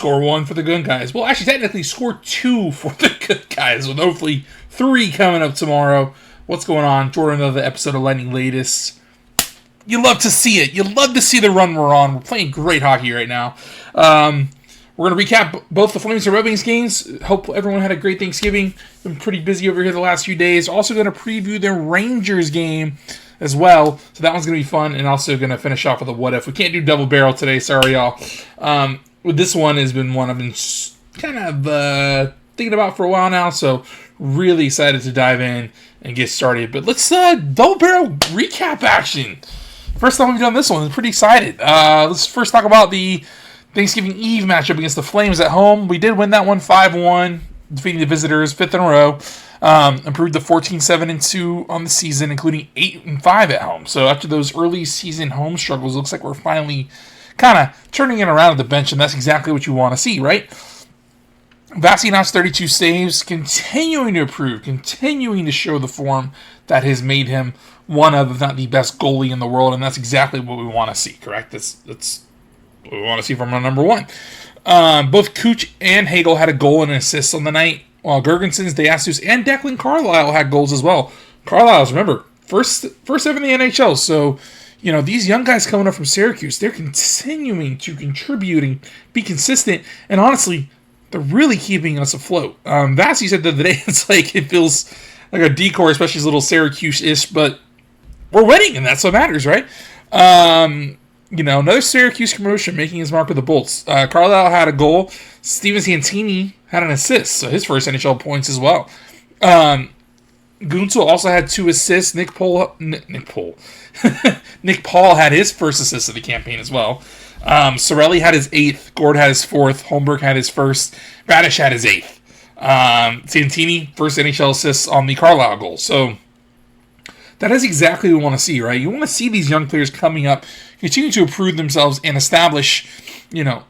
Score 1 for the good guys. Well, actually, technically, score 2 for the good guys, with hopefully 3 coming up tomorrow. What's going on? Jordan, another episode of Lightning Latest. You love to see it. You love to see the run we're on. We're playing great hockey right now. We're going to recap both the Flames and Red Wings games. Hope everyone had a great Thanksgiving. Been pretty busy over here the last few days. Also going to preview the Rangers game as well. So that one's going to be fun. And also going to finish off with a what if. We can't do double barrel today. Sorry, y'all. This one has been one I've been kind of thinking about for a while now. So really excited to dive in and get started. But let's double barrel recap action. First time we've done this one. I'm pretty excited. Let's first talk about the Thanksgiving Eve matchup against the Flames at home. We did win that one 5-1, defeating the visitors 5th in a row. Improved to 14-7-2 on the season, including 8-5 at home. So after those early season home struggles, looks like we're finally kind of turning it around at the bench, and that's exactly what you want to see, right? Vasi now has 32 saves, continuing to improve, continuing to show the form that has made him one of, if not the best goalie in the world, and that's exactly what we want to see, correct? That's what we want to see from our number one. Both Cooch and Hagel had a goal and an assist on the night, while Gergensen's, DeAstus, and Declan Carlisle had goals as well. Carlisle's, remember, first ever in the NHL, so you know, these young guys coming up from Syracuse, they're continuing to contribute and be consistent. And honestly, they're really keeping us afloat. Vasi said the other day, it's like it feels like a decor, especially as a little Syracuse-ish, but we're winning, and that's what matters, right? You know, another Syracuse promotion making his mark with the Bolts. Carlisle had a goal. Steven Santini had an assist, so his first NHL points as well. Guentzel also had 2 assists. Nick Paul had his first assist of the campaign as well. Sorelli had his 8th. Gord had his 4th. Holmberg had his 1st. Radish had his 8th. Santini, first NHL assists on the Carlisle goal. So that is exactly what we want to see, right? You want to see these young players coming up, continue to improve themselves and establish, you know,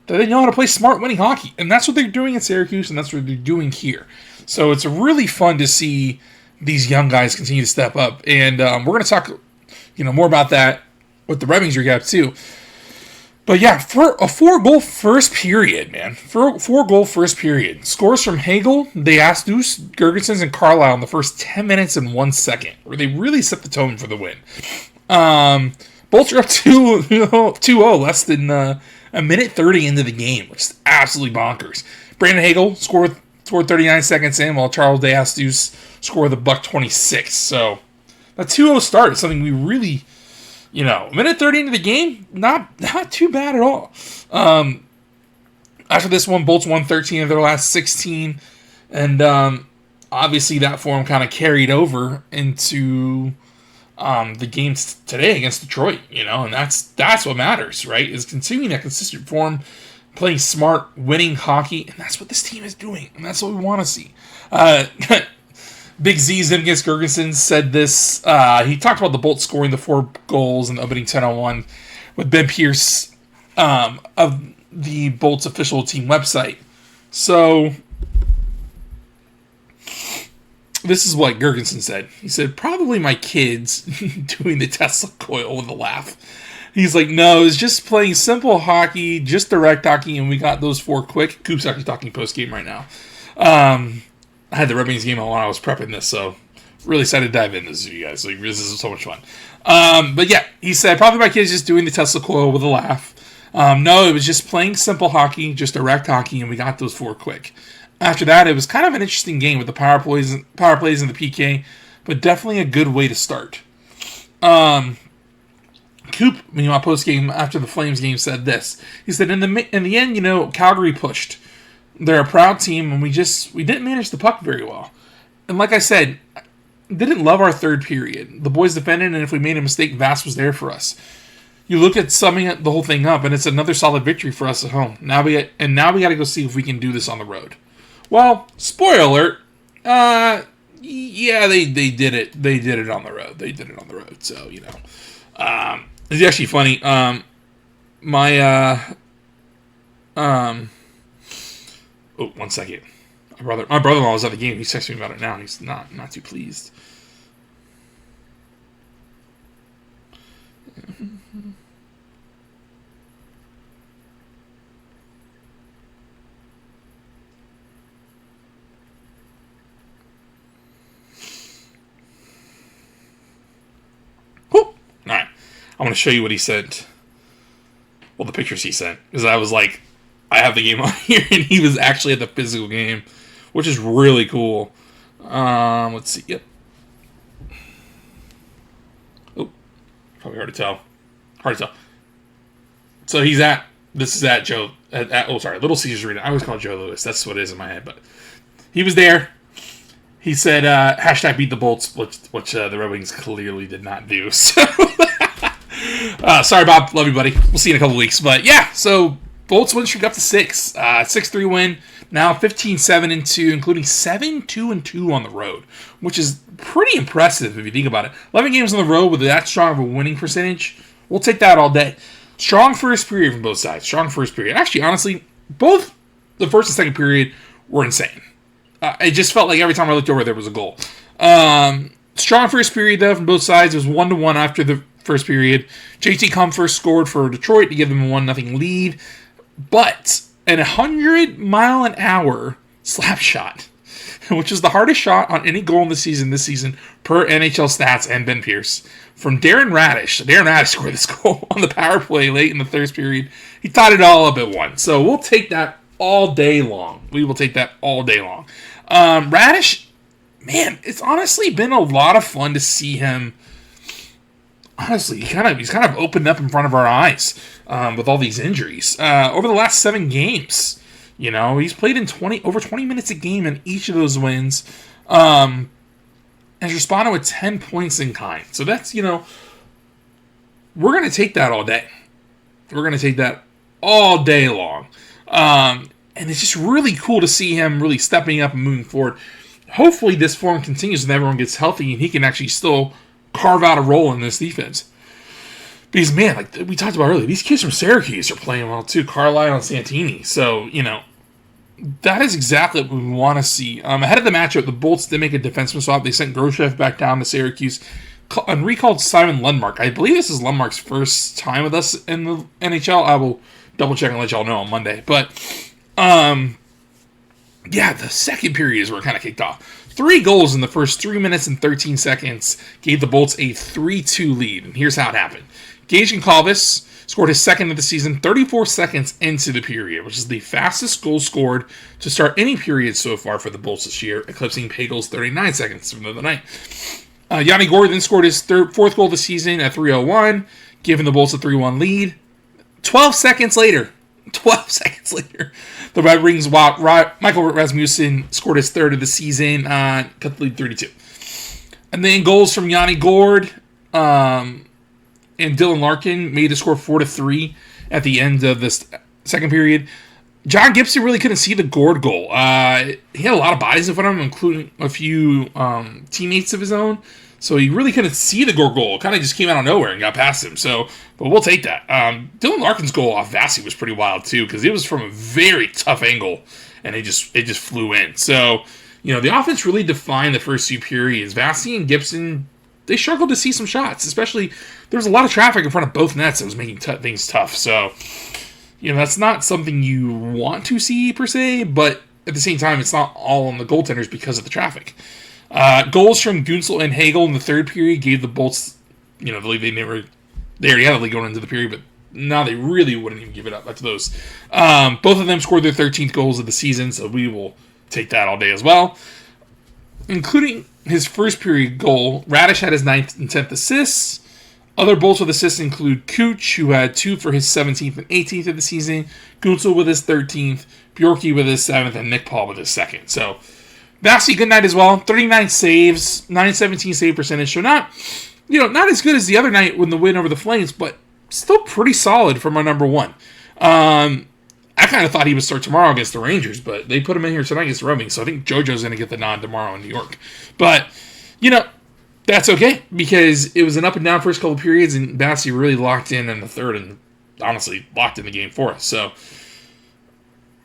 that they know how to play smart, winning hockey. And that's what they're doing at Syracuse, and that's what they're doing here. So it's really fun to see these young guys continue to step up. And we're going to talk, you know, more about that with the Red Wings recap too. But yeah, for a 4-goal first period, man. For a 4-goal first period. Scores from Hagel, DeAstus, Gergensen, and Carlisle in the first 10 minutes and 1 second, where they really set the tone for the win. Bolts are up 2-0, less than a minute 30 into the game, which is absolutely bonkers. Brandon Hagel scored 39 seconds in, while Charles DeAstus scored the $1.26. So that 2-0 start is something we really, you know, minute 30 into the game, not too bad at all. After this one, Bolts won 13 of their last 16, and obviously that form kind of carried over into the games today against Detroit, you know, and that's what matters, right? Is continuing that consistent form, playing smart, winning hockey, and that's what this team is doing, and that's what we want to see. Big Z, Zemgus Gergensen, said this. He talked about the Bolts scoring the 4 goals in the opening 10-on-1 with Ben Pierce of the Bolts official team website. So this is what Gergensen said. He said, probably my kids doing the Tesla coil with a laugh. He's like, no, it's just playing simple hockey, just direct hockey, and we got those 4 quick. Coop's actually talking post-game right now. I had the Red Wings game on while I was prepping this, so really excited to dive into this with you guys. Like, this is so much fun. But yeah, he said, probably my kids just doing the Tesla coil with a laugh. No, it was just playing simple hockey, just direct hockey, and we got those 4 quick. After that, it was kind of an interesting game with the power plays and the PK, but definitely a good way to start. Coop, meanwhile, post-game after the Flames game, said this. He said, in the end, you know, Calgary pushed. They're a proud team, and we didn't manage the puck very well. And like I said, didn't love our third period. The boys defended, and if we made a mistake, Vass was there for us. You look at summing the whole thing up, and it's another solid victory for us at home. Now we got to go see if we can do this on the road. Well, spoiler alert. Yeah, they did it. They did it on the road. So, you know, it's actually funny. Oh, 1 second. My brother-in-law was at the game. He's texting me about it now. He's not too pleased. I'm going to show you what he sent. Well, the pictures he sent. Because I was like, I have the game on here, and he was actually at the physical game, which is really cool. Let's see. Yep. Oh, probably hard to tell. So he's at, this is at Joe, Little Caesars Arena. I always call it Joe Louis. That's what it is in my head. But he was there. He said, hashtag beat the Bolts, which the Red Wings clearly did not do. So, sorry, Bob. Love you, buddy. We'll see you in a couple weeks. But yeah, so Bolts win streak up to 6. 6-3 win. Now 15-7-2, including 7-2-2 on the road, which is pretty impressive if you think about it. 11 games on the road with that strong of a winning percentage. We'll take that all day. Strong first period from both sides. Strong first period. Actually, honestly, both the first and second period were insane. It just felt like every time I looked over, there was a goal. Strong first period, though, from both sides. It was 1-1 after the first period. JT Comfort scored for Detroit to give them a 1-0 lead. But an 100-mile-an-hour slap shot, which is the hardest shot on any goal in the season this season, per NHL stats and Ben Pierce, from Darren Radish. Darren Radish scored this goal on the power play late in the third period. He tied it all up at 1. So we'll take that all day long. We will take that all day long. Radish, man, it's honestly been a lot of fun to see him. Honestly, he's kind of opened up in front of our eyes with all these injuries. Over the last 7 games, he's played in over 20 minutes a game in each of those wins. Has responded with 10 points in kind. So that's, we're going to take that all day. We're going to take that all day long. And it's just really cool to see him really stepping up and moving forward. Hopefully this form continues and everyone gets healthy and he can actually still carve out a role in this defense. Because, man, like we talked about earlier, these kids from Syracuse are playing well too. Carlisle and Santini. So, that is exactly what we want to see. Ahead of the matchup, the Bolts did make a defenseman swap. They sent Groshev back down to Syracuse and recalled Simon Lundmark. I believe this is Lundmark's first time with us in the NHL. I will double check and let y'all know on Monday. But, the second period is where it kind of kicked off. 3 goals in the first 3 minutes and 13 seconds gave the Bolts a 3-2 lead. And here's how it happened. Gage Calvis scored his second of the season 34 seconds into the period, which is the fastest goal scored to start any period so far for the Bolts this year, eclipsing Pagel's 39 seconds from the other night. Yanni Gourde then scored his fourth goal of the season at 3:01, giving the Bolts a 3-1 lead. 12 seconds later, the Red Wings, Michael Rasmussen scored his third of the season, cut the lead 32. And then goals from Yanni Gourde and Dylan Larkin made the score 4-3 at the end of this second period. John Gibson really couldn't see the Gourde goal. He had a lot of bodies in front of him, including a few teammates of his own. So he really couldn't see the Gourde goal. It kind of just came out of nowhere and got past him. But we'll take that. Dylan Larkin's goal off Vasi was pretty wild too, because it was from a very tough angle, and it just flew in. So, the offense really defined the first 2 periods. Vasi and Gibson, they struggled to see some shots, especially there was a lot of traffic in front of both nets that was making things tough. So, that's not something you want to see per se, but at the same time, it's not all on the goaltenders because of the traffic. Goals from Gunsel and Hagel in the third period gave the Bolts, the lead. They already had a lead going into the period, but now they really wouldn't even give it up after those. Both of them scored their 13th goals of the season, so we will take that all day as well. Including his first period goal, Radish had his 9th and 10th assists. Other Bolts with assists include Cooch, who had 2 for his 17th and 18th of the season, Gunsel with his 13th, Bjorky with his 7th, and Nick Paul with his 2nd. So, Vasi, good night as well. 39 saves, 917 save percentage. So not as good as the other night when the win over the Flames, but still pretty solid from our number 1. I kind of thought he would start tomorrow against the Rangers, but they put him in here tonight against the Red Wings, so I think JoJo's going to get the nod tomorrow in New York. But, that's okay, because it was an up and down first couple of periods, and Vasi really locked in the third and honestly locked in the game for us. So,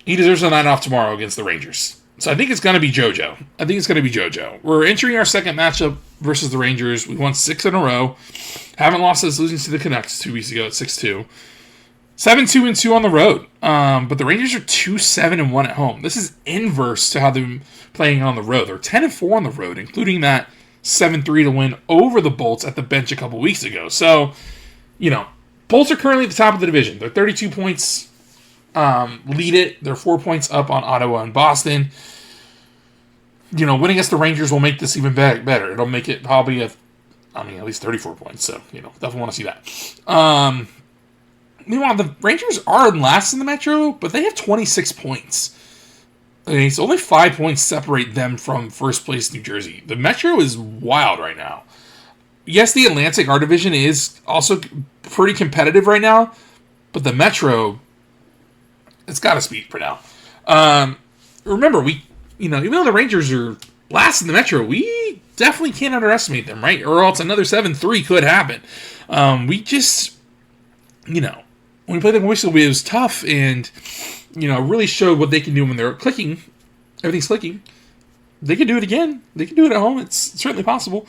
he deserves a night off tomorrow against the Rangers. So I think it's going to be JoJo. We're entering our second matchup versus the Rangers. We won 6 in a row. Haven't lost since losing to the Canucks 2 weeks ago at 6-2. 7-2-2 on the road. But the Rangers are 2-7-1 at home. This is inverse to how they're playing on the road. They're 10-4 on the road, including that 7-3 to win over the Bolts at the bench a couple weeks ago. So, you know, Bolts are currently at the top of the division. They're 32 points, lead it. They're 4 points up on Ottawa and Boston. You know, winning against the Rangers will make this even better. It'll make it probably at least 34 points. So, you know, definitely want to see that. Meanwhile, the Rangers are last in the Metro, but they have 26 points. Okay, so only 5 points separate them from first place New Jersey. The Metro is wild right now. Yes, the Atlantic, our division, is also pretty competitive right now, but the Metro, it's got to speak for now. Remember, even though the Rangers are last in the Metro, we definitely can't underestimate them, right? Or else another 7-3 could happen. We just, when we played them recently, it was tough and, really showed what they can do when they're clicking. Everything's clicking. They can do it again. They can do it at home. It's certainly possible.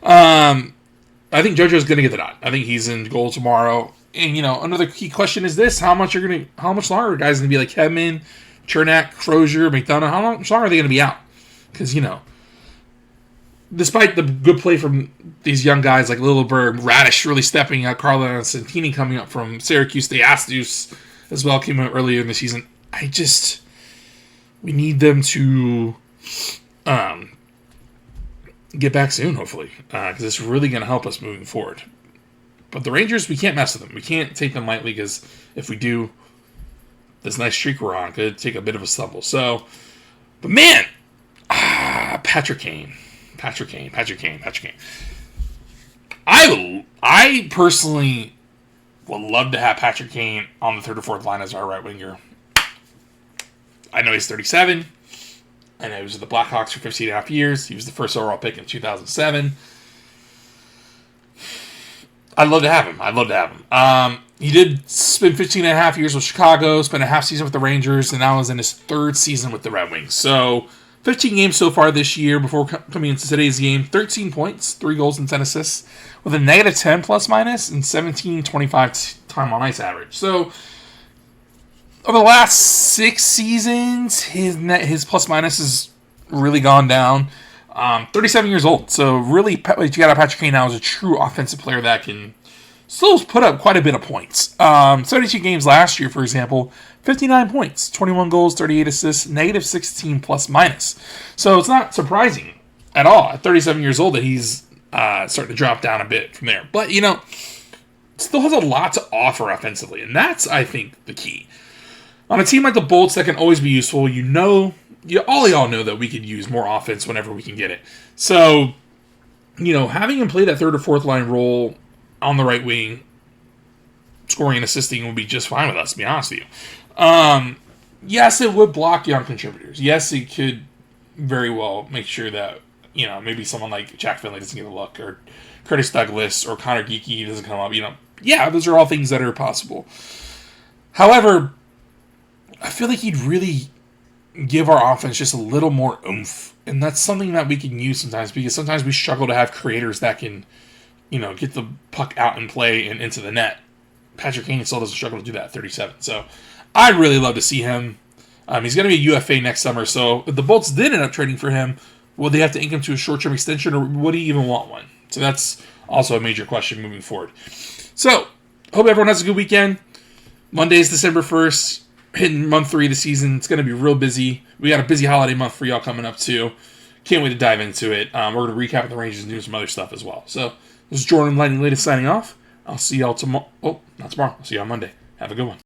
I think JoJo's going to get the nod. I think he's in goal tomorrow. And, another key question is this. How much longer are guys going to be like Hedman, Chernak, Crozier, McDonough? How much longer are they going to be out? Because, despite the good play from these young guys like Lilleberg, Radish really stepping up, Carlo Santini coming up from Syracuse, Theastus as well came out earlier in the season. We need them to get back soon, hopefully, because it's really going to help us moving forward. But the Rangers, we can't mess with them. We can't take them lightly because if we do, this nice streak we're on could take a bit of a stumble. So, but man, Patrick Kane. I personally would love to have Patrick Kane on the third or fourth line as our right winger. I know he's 37. I know he was with the Blackhawks for 15 and a half years. He was the first overall pick in 2007. I'd love to have him. He did spend 15 and a half years with Chicago, spent a half season with the Rangers, and now is in his third season with the Red Wings. So, 15 games so far this year before coming into today's game. 13 points, 3 goals and 10 assists, with a negative 10 plus-minus and 17.25 time on ice average. So, over the last 6 seasons, his plus-minus has really gone down. 37 years old. So, really, what you got Patrick Kane now is a true offensive player that can still put up quite a bit of points. 32 games last year, for example, 59 points, 21 goals, 38 assists, negative 16 plus-minus. So, it's not surprising at all at 37 years old that he's starting to drop down a bit from there. But, still has a lot to offer offensively. And that's, I think, the key. On a team like the Bolts that can always be useful, all y'all know that we could use more offense whenever we can get it. So, having him play that third or fourth line role on the right wing, scoring and assisting would be just fine with us, to be honest with you. Yes, it would block young contributors. Yes, it could very well make sure that, maybe someone like Jack Finley doesn't get a look, or Curtis Douglas, or Connor Geeky doesn't come up. Yeah, those are all things that are possible. However, I feel like he'd really give our offense just a little more oomph. And that's something that we can use sometimes, because sometimes we struggle to have creators that can, get the puck out and play and into the net. Patrick Kane still doesn't struggle to do that at 37. So I'd really love to see him. He's going to be a UFA next summer. So if the Bolts did end up trading for him, will they have to ink him to a short-term extension, or would he even want one? So that's also a major question moving forward. So hope everyone has a good weekend. Monday is December 1st. Hitting month 3 of the season. It's going to be real busy. We got a busy holiday month for y'all coming up too. Can't wait to dive into it. We're going to recap the Rangers and do some other stuff as well. So this is Jordan Llanes signing off. I'll see y'all tomorrow. Oh, not tomorrow. I'll see y'all Monday. Have a good one.